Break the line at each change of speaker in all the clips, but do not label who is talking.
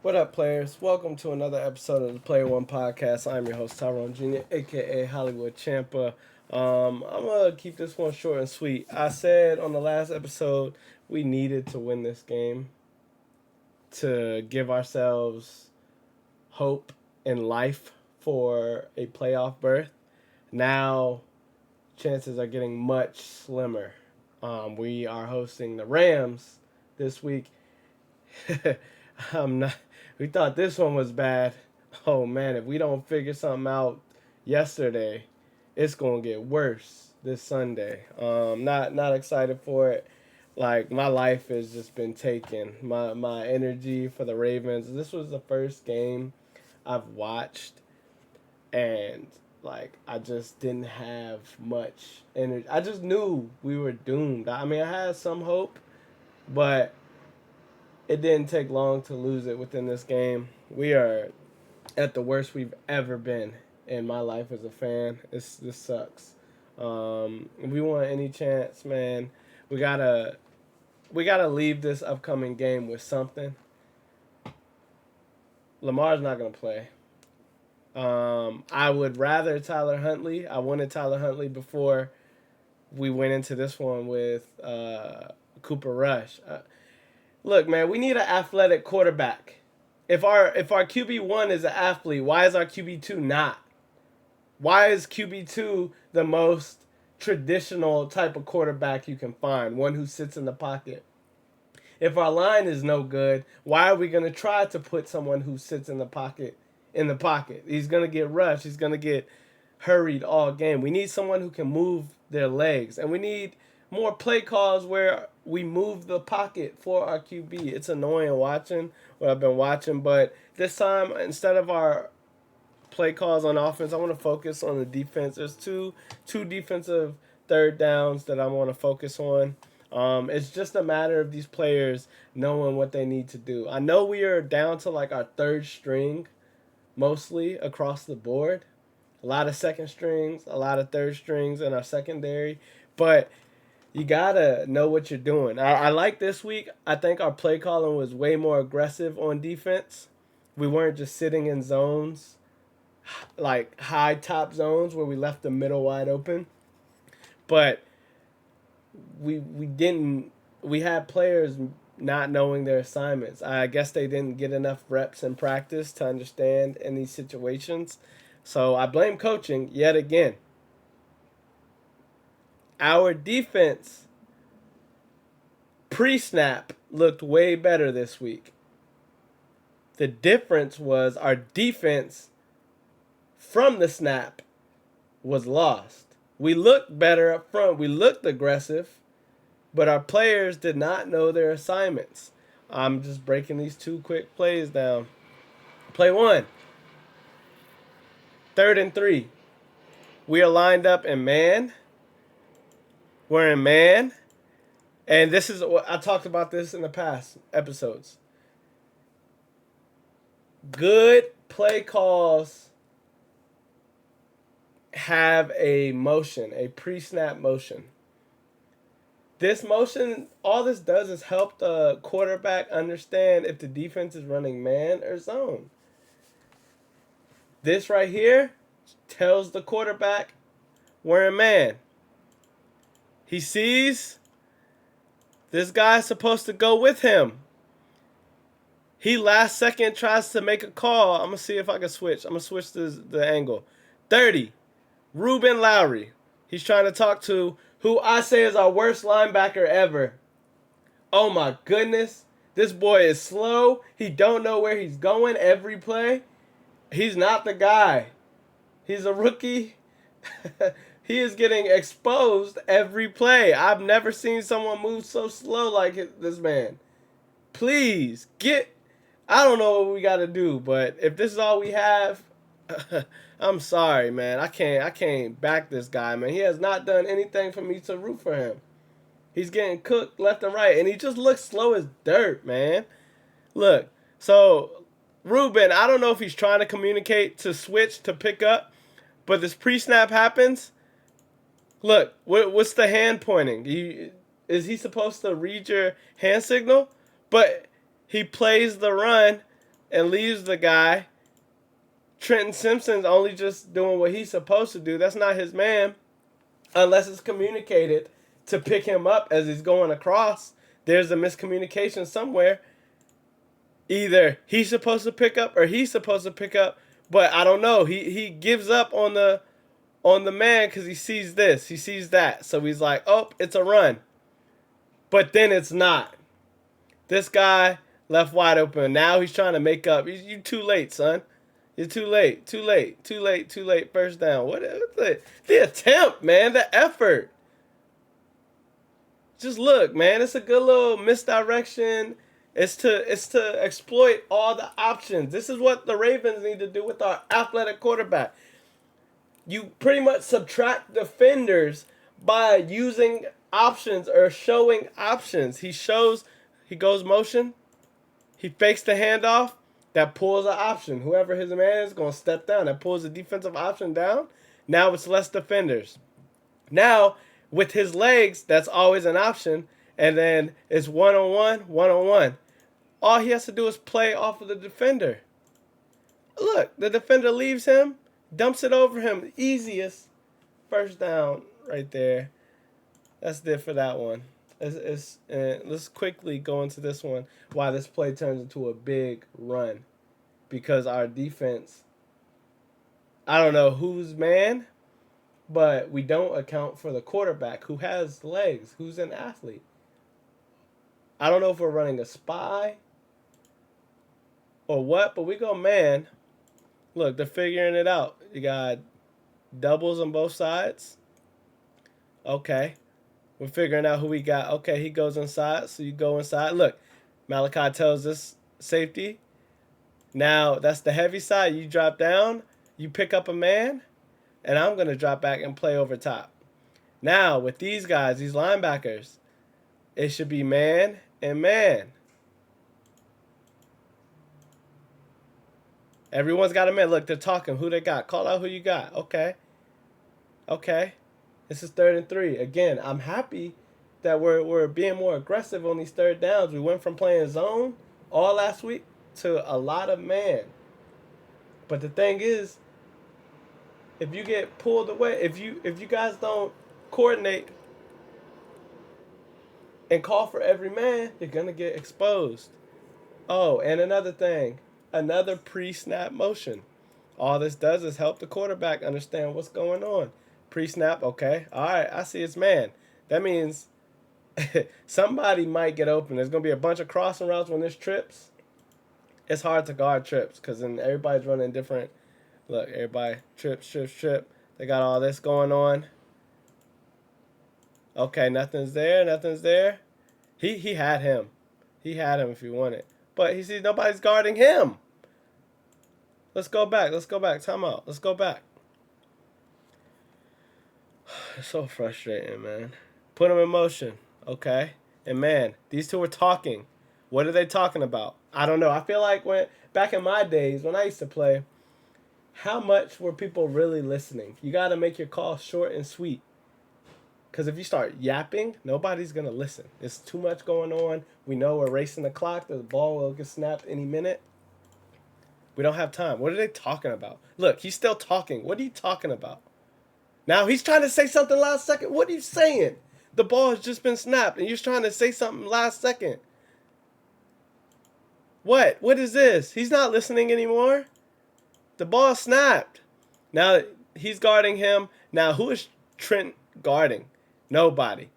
What up, players? Welcome to another episode of the Player One Podcast. I'm your host, Tyrone Jr., aka Hollywood Champa. I'm gonna keep this one short and sweet. I said on the last episode we needed to win this game to give ourselves hope in life for a playoff berth. Now, chances are getting much slimmer. We are hosting the Rams this week. I'm not. We thought this one was bad. Oh man, if we don't figure something out yesterday, it's gonna get worse this Sunday. Not excited for it. Like my life has just been taken. My energy for the Ravens. This was the first game I've watched, and like I just didn't have much energy. I just knew we were doomed. I mean, I had some hope, but it didn't take long to lose it within this game. We are at the worst we've ever been in my life as a fan. This sucks. If we want any chance, man, we gotta we gotta leave this upcoming game with something. Lamar's not gonna play. I would rather Tyler Huntley. I wanted Tyler Huntley before we went into this one with Cooper Rush. Look, man, we need an athletic quarterback. If our QB1 is an athlete, why is our QB2 not? Why is QB2 the most traditional type of quarterback you can find? One who sits in the pocket. If our line is no good, why are we going to try to put someone who sits in the pocket in the pocket? He's going to get rushed. He's going to get hurried all game. We need someone who can move their legs. And we need more play calls where we move the pocket for our QB. It's annoying watching what I've been watching, but this time instead of our play calls on offense, I want to focus on the defense. There's two defensive third downs that I want to focus on. It's just a matter of these players knowing what they need to do. I know we are down to like our third string mostly across the board. A lot of second strings, a lot of third strings in our secondary, but you gotta know what you're doing. I like this week. I think our play calling was way more aggressive on defense. We weren't just sitting in zones, like high top zones where we left the middle wide open. But we didn't. We had players not knowing their assignments. I guess they didn't get enough reps in practice to understand in these situations. So I blame coaching yet again. Our defense pre-snap looked way better this week. The difference was our defense from the snap was lost. We looked better up front. We looked aggressive, but our players did not know their assignments. I'm just breaking these two quick plays down. Play one, 3rd and 3. We are lined up in man. We're in man. And this is what I talked about this in the past episodes. Good play calls have a motion, a pre-snap motion. This motion, all this does is help the quarterback understand if the defense is running man or zone. This right here tells the quarterback we're in man. He sees this guy's supposed to go with him. He last second tries to make a call. I'm going to see if I can switch. I'm going to switch the angle. 30. Ruben Lowry. He's trying to talk to who I say is our worst linebacker ever. Oh my goodness. This boy is slow. He don't know where he's going every play. He's not the guy. He's a rookie. He is getting exposed every play. I've never seen someone move so slow like this man. Please get. I don't know what we got to do, but if this is all we have, I'm sorry, man. I can't back this guy, man. He has not done anything for me to root for him. He's getting cooked left and right, and he just looks slow as dirt, man. Look, so Ruben, I don't know if he's trying to communicate to switch to pick up, but this pre-snap happens. Look, what's the hand pointing? Is he supposed to read your hand signal? But he plays the run and leaves the guy. Trenton Simpson's only just doing what he's supposed to do. That's not his man unless it's communicated to pick him up as he's going across. There's a miscommunication somewhere. Either he's supposed to pick up or he's supposed to pick up, but I don't know. He gives up on the man because he sees this, he sees that, so he's like, oh, it's a run, but then it's not. This guy left wide open. Now he's trying to make up. You too late, son. You're too late. Too late. Too late. Too late. First down. What the attempt, man? The effort. Just look, man. It's a good little misdirection. It's to exploit all the options. This is what the Ravens need to do with our athletic quarterback. You pretty much subtract defenders by using options or showing options. He goes motion. He fakes the handoff. That pulls an option. Whoever his man is going to step down. That pulls the defensive option down. Now it's less defenders. Now, with his legs, that's always an option. And then it's one-on-one, one-on-one. All he has to do is play off of the defender. Look, the defender leaves him, dumps it over him. Easiest first down right there. That's it for that one. Let's quickly go into this one. Why this play turns into a big run. Because our defense, I don't know who's man, but we don't account for the quarterback who has legs, who's an athlete. I don't know if we're running a spy or what, but we go man. Look, they're figuring it out. You got doubles on both sides. Okay. We're figuring out who we got. Okay, he goes inside, so you go inside. Look, Malachi tells this safety. Now, that's the heavy side. You drop down, you pick up a man, and I'm going to drop back and play over top. Now, with these guys, these linebackers, it should be man and man. Everyone's got a man. Look, they're talking. Who they got? Call out who you got. Okay. Okay. This is 3rd and 3. Again, I'm happy that we're being more aggressive on these third downs. We went from playing zone all last week to a lot of man. But the thing is, if you get pulled away, if you guys don't coordinate and call for every man, you're gonna get exposed. Oh, and another thing, another pre-snap motion. All this does is help the quarterback understand what's going on. Pre-snap, okay. All right, I see it's man. That means somebody might get open. There's going to be a bunch of crossing routes when there's trips. It's hard to guard trips because then everybody's running different. Look, everybody trip. They got all this going on. Okay, nothing's there. He had him. He had him if he wanted. But he sees nobody's guarding him. Let's go back. Time out. Let's go back. It's so frustrating, man. Put them in motion, okay? And man, these two are talking. What are they talking about? I don't know. I feel like back in my days when I used to play, how much were people really listening? You got to make your call short and sweet. Because if you start yapping, nobody's going to listen. There's too much going on. We know we're racing the clock. The ball will get snapped any minute. We don't have time. What are they talking about? Look, he's still talking. What are you talking about? Now he's trying to say something last second. What are you saying? The ball has just been snapped and you're trying to say something last second. What? What is this? He's not listening anymore. The ball snapped. Now he's guarding him. Now who is Trent guarding? Nobody.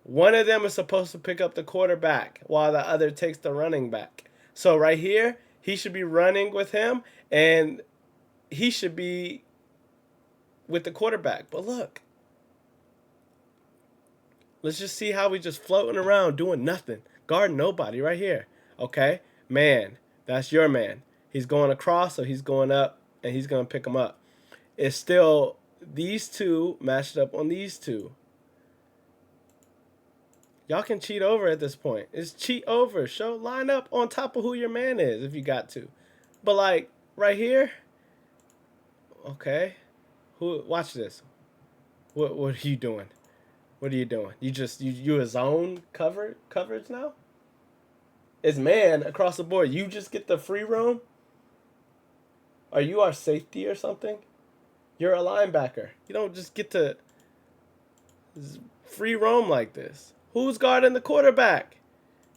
One of them is supposed to pick up the quarterback while the other takes the running back. So right here, he should be running with him and he should be with the quarterback. But look, let's just see how we just floating around doing nothing. Guarding nobody right here. Okay, man, that's your man. He's going across, so he's going up, and he's going to pick him up. It's still these two matched up on these two. Y'all can cheat over at this point. It's cheat over. Line up on top of who your man is if you got to. But like right here, okay. Watch this. What are you doing? What are you doing? You a zone coverage now? It's man across the board. You just get the free roam. Are you our safety or something? You're a linebacker. You don't just get to free roam like this. Who's guarding the quarterback?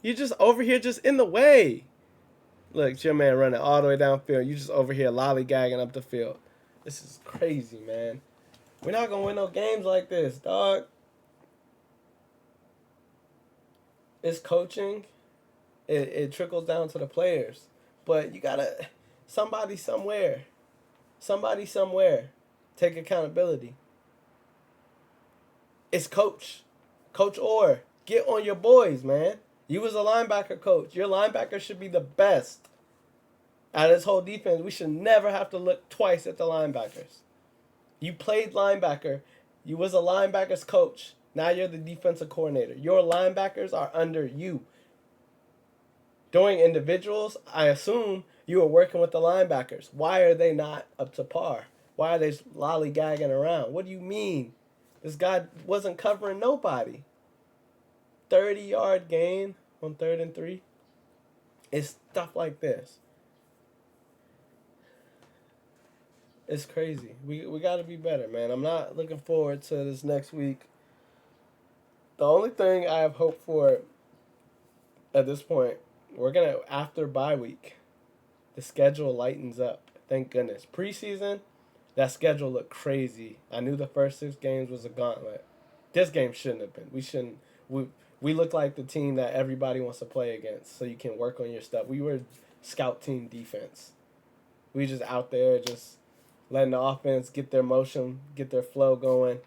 You just over here just in the way. Look, it's your man running all the way downfield. You just over here lollygagging up the field. This is crazy, man. We're not going to win no games like this, dog. It's coaching. It trickles down to the players. But you got to, somebody somewhere, take accountability. It's coach. Coach Orr, get on your boys, man. You was a linebacker coach. Your linebacker should be the best. Out of this whole defense, we should never have to look twice at the linebackers. You played linebacker. You was a linebackers coach. Now you're the defensive coordinator. Your linebackers are under you. Doing individuals, I assume you were working with the linebackers. Why are they not up to par? Why are they lollygagging around? What do you mean? This guy wasn't covering nobody. 30-yard gain on 3rd and 3. It's stuff like this. It's crazy. We got to be better, man. I'm not looking forward to this next week. The only thing I have hope for at this point, we're going to, after bye week, the schedule lightens up. Thank goodness. Preseason, that schedule looked crazy. I knew the first 6 games was a gauntlet. This game shouldn't have been. We look like the team that everybody wants to play against, so you can work on your stuff. We were scout team defense. We just out there just letting the offense get their motion, get their flow going.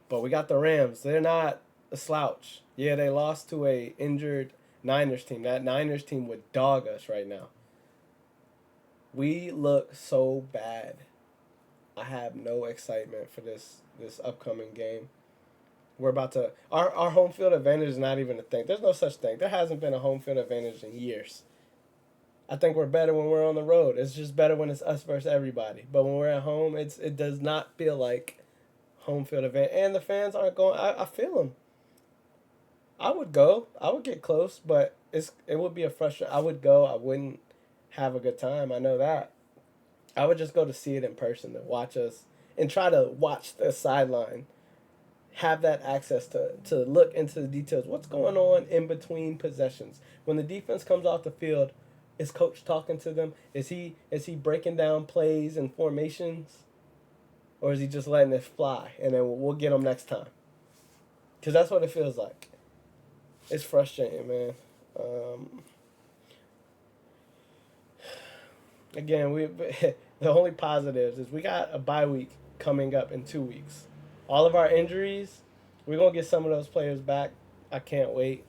But we got the Rams. They're not a slouch. Yeah, they lost to a injured Niners team. That Niners team would dog us right now. We look so bad. I have no excitement for this upcoming game. We're about to... Our home field advantage is not even a thing. There's no such thing. There hasn't been a home field advantage in years. I think we're better when we're on the road. It's just better when it's us versus everybody. But when we're at home, it does not feel like home field advantage. And the fans aren't going... I feel them. I would go. I would get close, but it would be a frustration. I would go. I wouldn't have a good time. I know that. I would just go to see it in person, to watch us, and try to watch the sideline. Have that access to look into the details. What's going on in between possessions? When the defense comes off the field, is coach talking to them? Is he breaking down plays and formations? Or is he just letting it fly, and then we'll get them next time? Because that's what it feels like. It's frustrating, man. Again, the only positives is we got a bye week coming up in 2 weeks. All of our injuries, we're going to get some of those players back. I can't wait.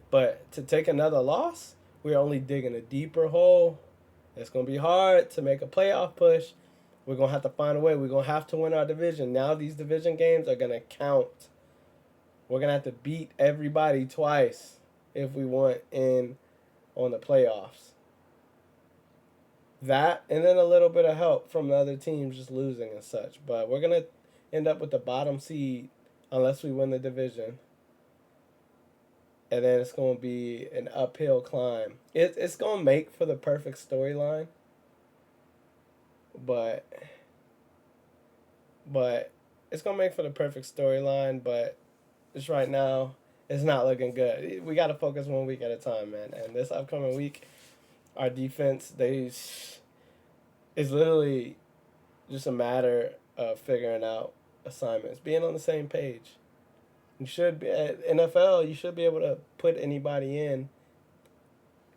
But to take another loss, we're only digging a deeper hole. It's going to be hard to make a playoff push. We're going to have to find a way. We're going to have to win our division. Now these division games are going to count. We're going to have to beat everybody twice if we want in on the playoffs. That, and then a little bit of help from the other teams just losing and such. But we're going to end up with the bottom seed unless we win the division. And then it's going to be an uphill climb. It's going to make for the perfect storyline. But it's going to make for the perfect storyline. But just right now, it's not looking good. We got to focus 1 week at a time, man. And this upcoming week, our defense, it's literally just a matter of figuring out assignments, being on the same page. You should be at NFL. You should be able to put anybody in.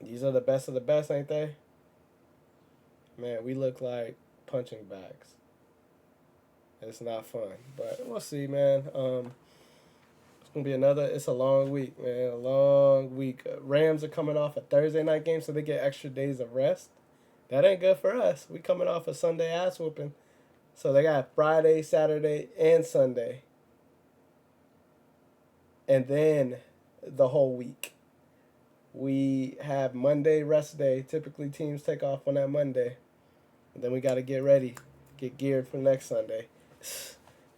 These are the best of the best, ain't they? Man, we look like punching bags. It's not fun, but we'll see, man. It's gonna be it's a long week, man. A long week. Rams are coming off a Thursday night game, so they get extra days of rest. That ain't good for us. We coming off a Sunday ass whooping. So they got Friday, Saturday, and Sunday. And then the whole week. We have Monday rest day. Typically teams take off on that Monday. And then we got to get ready. Get geared for next Sunday.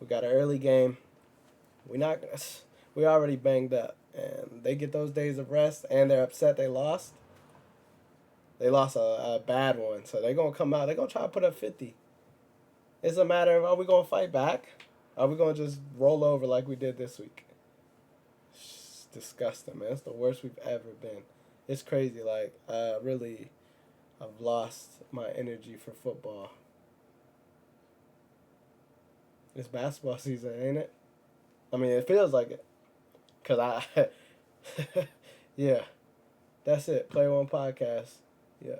We got an early game. We already banged up. And they get those days of rest and they're upset they lost. They lost a bad one, so they're gonna come out. They're gonna try to put up 50. It's a matter of, are we gonna fight back? Are we gonna just roll over like we did this week? It's disgusting, man. It's the worst we've ever been. It's crazy. Like, I've lost my energy for football. It's basketball season, ain't it? I mean, it feels like it. Cause I, yeah, that's it. Play One Podcast. Yeah.